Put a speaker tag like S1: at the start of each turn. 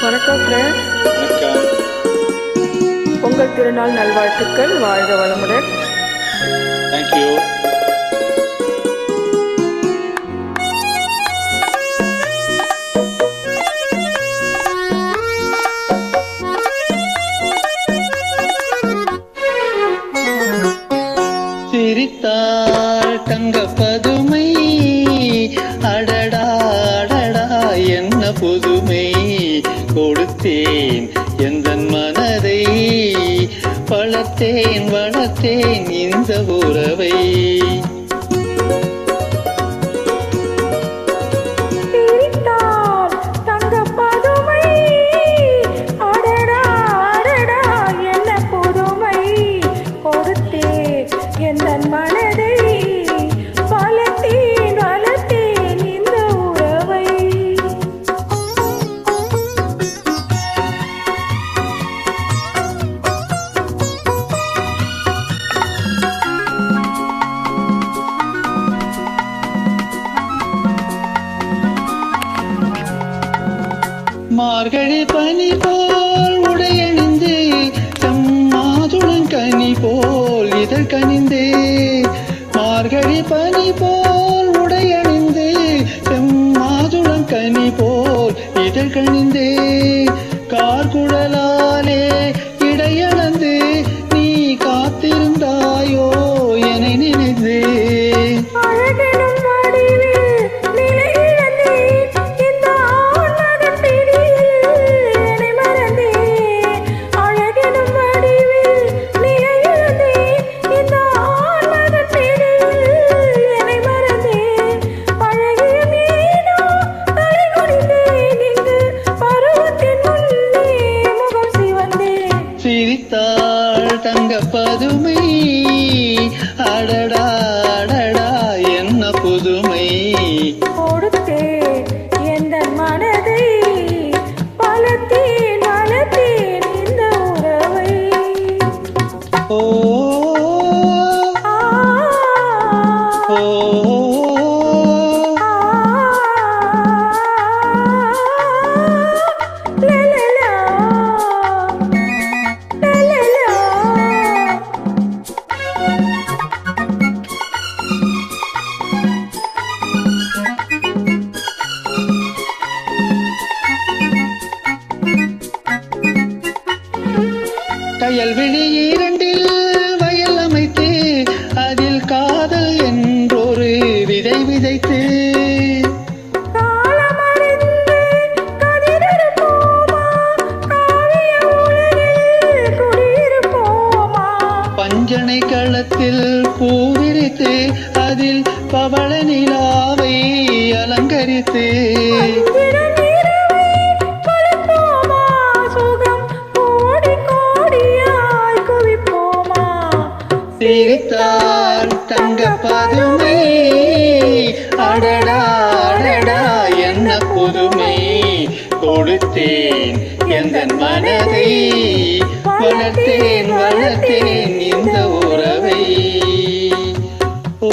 S1: வணக்கம் ஃப்ரெண்ட்.
S2: வணக்கம்.
S1: பொங்கல் திருநாள் நல்வாழ்த்துக்கள். வாழ்க வளமுடன்.
S2: தேங்க்யூ. சிரித்தாள் தங்க பதுமை, அடடா அடடா என்ன புதுமை, கொடுத்தேன் எந்தன் மனதை, வளர்த்தேன் வளர்த்தேன் இந்த உறவை. மார்கழி பனி போல் உடையணிந்து, மாதுளம் கனி போல் இதழ் கனிந்து. மார்கழி பனி போல் உடையணிந்து, மாதுளம் கனி போல் இதழ் கனிந்து. கார்குழலாலே இடையளந்து நீ காத்திருந்தாயோ என நினைந்து. சிரித்தாள் தங்க பதுமை, அடடா அடடா என்ன புதுமை,
S3: கொடுத்தேன் எந்த மனதை, வளர்த்தேன் வளர்த்தேன் இந்த உறவை.
S2: ஓ ஓ கயல்விழி இரண்டில் வயல் அமைத்து, அதில் காதல் என்றொரு விதை விதைத்து. பஞ்சனை களத்தில் பூவிரித்து, அதில் பவள நிலாவை அலங்கரித்து. சிரித்தாள் தங்க பதுமை, அடடா அடடா என்ன புதுமை, கொடுத்தேன் எந்தன் மனதை, வளர்த்தேன் வளர்த்தேன் இந்த உறவை. ஓ